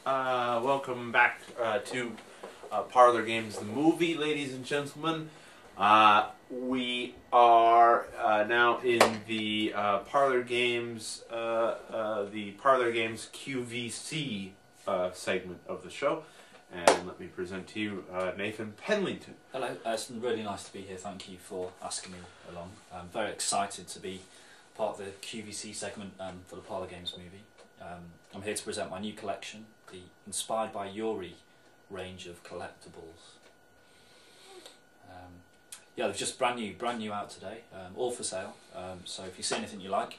Welcome back to Parlor Games, the movie, ladies and gentlemen. We are now in the Parlor Games QVC segment of the show, and let me present to you Nathan Penlington. Hello, it's really nice to be here. Thank you for asking me along. I'm very excited to be part of the QVC segment for the Parlour Games movie. I'm here to present my new collection, the Inspired by Yuri range of collectibles. Yeah, they're just brand new out today, all for sale. So if you see anything you like,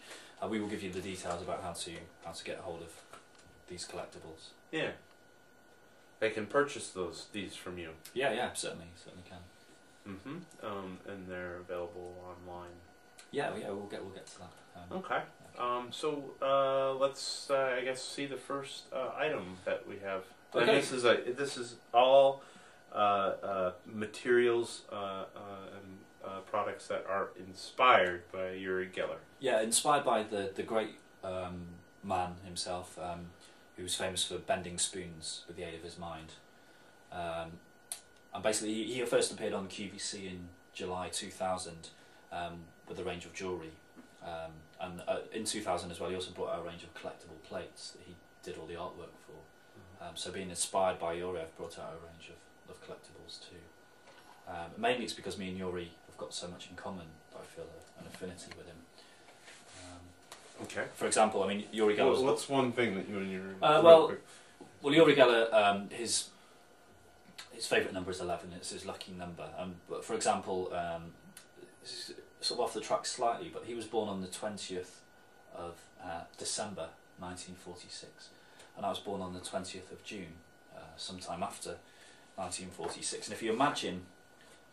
we will give you the details about how to get hold of these collectibles. Yeah, they can purchase these from you. Yeah, certainly can. And they're available online. Yeah, we'll get to that. Okay. So let's I guess see the first item that we have. Okay. And this is all materials and products that are inspired by Uri Geller. Yeah, inspired by the great man himself, who was famous for bending spoons with the aid of his mind. And basically, he first appeared on QVC in July 2000 with a range of jewellery. And in 2000 as well, he also brought out a range of collectible plates that he did all the artwork for. So being inspired by Yuri, I've brought out a range of collectibles too. Mainly it's because me and Yuri have got so much in common that I feel an affinity with him. Okay. For example, I mean, Yuri Geller... What's one thing that you and Yuri... well, Yuri Geller, his favourite number is 11. It's his lucky number. But for example, this is sort of off the track slightly, but he was born on the 20th of December 1946, and I was born on the 20th of June, sometime after 1946. And if you imagine,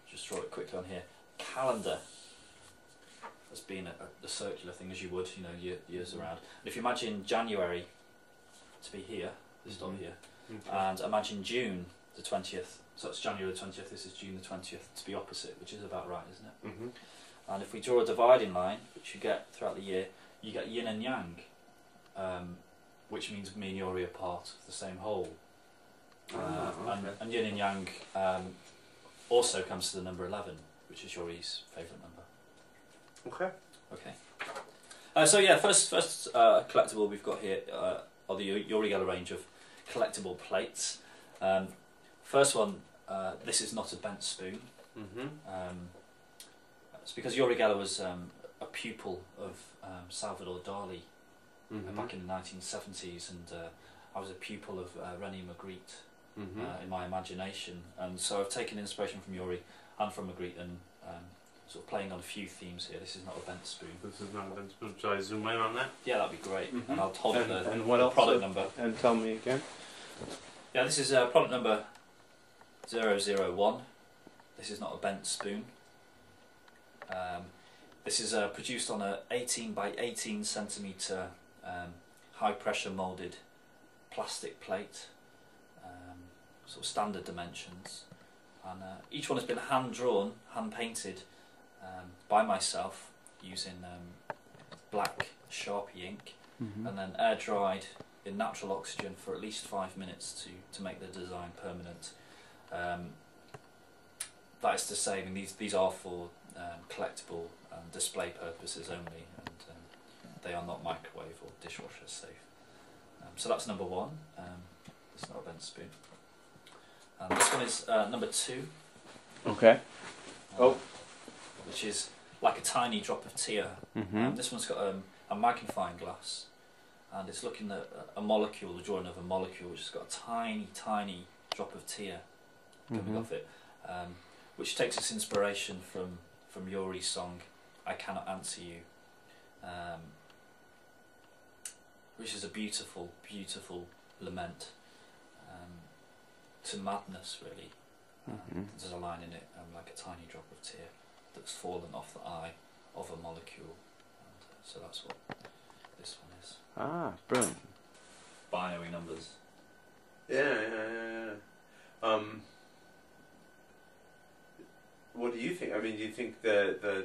just draw it quickly on here, calendar as being a circular thing, as you would, years around. And if you imagine January to be here, this dot here, and imagine June the 20th, so it's January the 20th, this is June the 20th, to be opposite, which is about right, isn't it? And if we draw a dividing line, which you get throughout the year, you get yin and yang, which means me and Yuri are part of the same whole. And yin and yang also comes to the number 11, which is Yuri's favourite number. Okay. So yeah, first collectible we've got here are the Yuri Geller range of collectible plates. First one, this is not a bent spoon. It's because Yuri Geller was a pupil of Salvador Dali back in the 1970s, and I was a pupil of René Magritte in my imagination, and so I've taken inspiration from Yuri and from Magritte and sort of playing on a few themes here. This is not a bent spoon. This is not a bent spoon. Shall I zoom in on that? Yeah, that'd be great. And I'll hold up the else? product number. And tell me again. Yeah, this is product number 001. This is not a bent spoon. This is produced on a 18 by 18 centimetre high pressure moulded plastic plate, sort of standard dimensions, and each one has been hand drawn, hand painted by myself using black Sharpie ink, and then air dried in natural oxygen for at least 5 minutes to make the design permanent. That is to say, I mean, these are for collectible and display purposes only, and they are not microwave or dishwasher safe. So that's number one. It's not a bent spoon. And this one is number 2. Okay. Which is like a tiny drop of tear. This one's got a magnifying glass, and it's looking at a molecule, the drawing of a molecule, which has got a tiny drop of tear coming off it, which takes its inspiration from Yuri's song "I Cannot Answer You," which is a beautiful lament to madness, really. There's a line in it, like a tiny drop of tear that's fallen off the eye of a molecule, and so that's what this one is. Ah, brilliant. Binary numbers. Yeah. What do you think? I mean, do you think the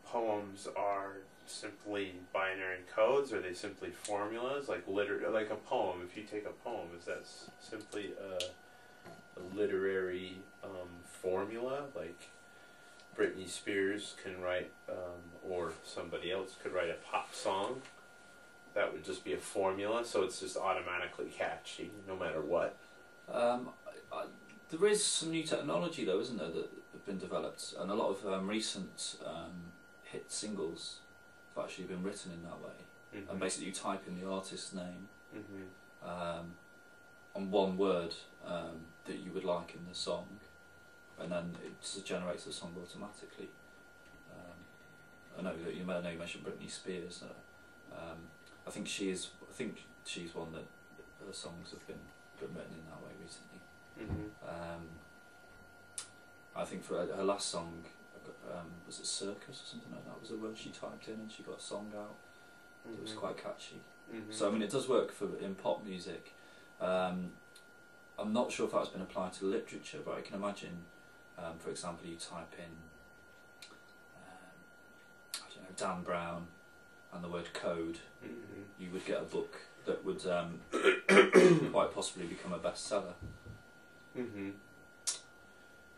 poems are simply binary codes? Are they simply formulas, like like a poem? If you take a poem, is that simply a literary formula? Like Britney Spears can write, or somebody else could write a pop song. That would just be a formula, so it's just automatically catchy, no matter what. There is some new technology, though, isn't there, that have been developed, and a lot of recent hit singles have actually been written in that way. Mm-hmm. And basically, you type in the artist's name Mm-hmm. on one word that you would like in the song, and then it just generates the song automatically. I know that you mentioned Britney Spears. I think she's one that her songs have been written in that way recently. Mm-hmm. I think for her last song, was it Circus or something like that? Was the word she typed in, and she got a song out. Mm-hmm. It was quite catchy. Mm-hmm. So I mean, it does work in pop music. I'm not sure if that's been applied to literature, but I can imagine, for example, you type in, I don't know, Dan Brown and the word code, Mm-hmm. you would get a book that would quite possibly become a bestseller. Mm-hmm.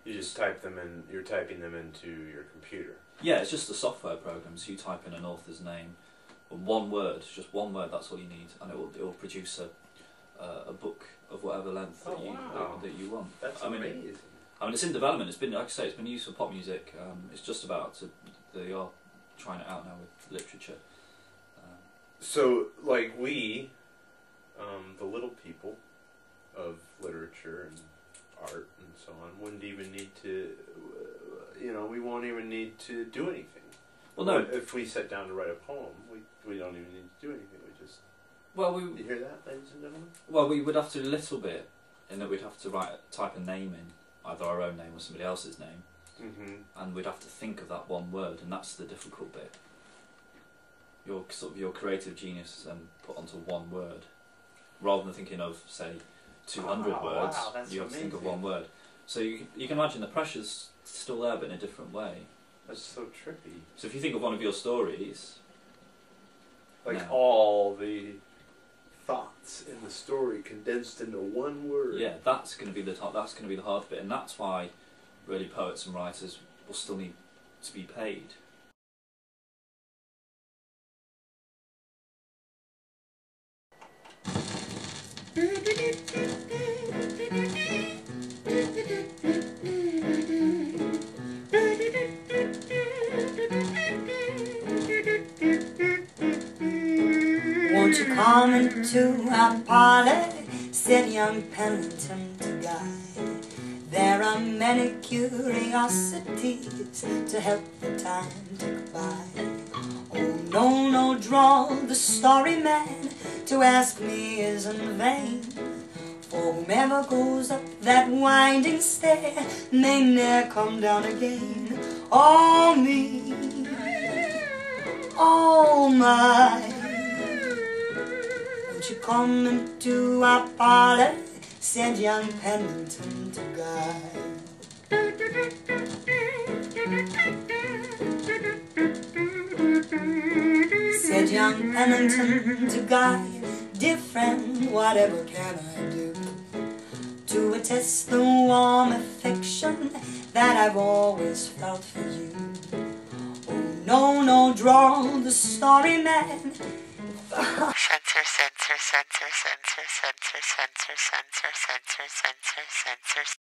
You just type them in. You're typing them into your computer. Yeah, it's just a software program. So you type in an author's name, and one word, just one word. That's all you need, and it will produce a book of whatever length that you want. That's amazing. I mean, it's in development. It's been, like I say, it's been used for pop music. It's just about to. They are trying it out now with literature. So, like we, the little people of literature and art and so on, wouldn't even need to, we won't even need to do anything. Well, no. If we sat down to write a poem, we don't even need to do anything. We just... You hear that, ladies and gentlemen? Well, we would have to do a little bit, in that we'd have to type a name in, either our own name or somebody else's name, and we'd have to think of that one word, and that's the difficult bit. Your creative genius then put onto one word, rather than thinking of, say, 200 words. Wow, that's you have to think of amazing. one word. So you can imagine the pressure's still there, but in a different way. That's so trippy. So if you think of one of your stories, like all the thoughts in the story condensed into one word. yeah, that's going to be the hard bit, and that's why really poets and writers will still need to be paid. Won't you come into our parlour, said young Pennington to Guy. There are many curiosities to help the time tick by. Oh no, no, drawled the story man, to ask me is in vain. For whomever goes up that winding stair may ne'er come down again. Oh me, oh my, won't you come into our parlour, said young Pennington to Guy. Said young Pennington to Guy, dear friend, whatever can I do to attest the warm affection that I've always felt for you? Oh no, no, drawled the story man. Censor.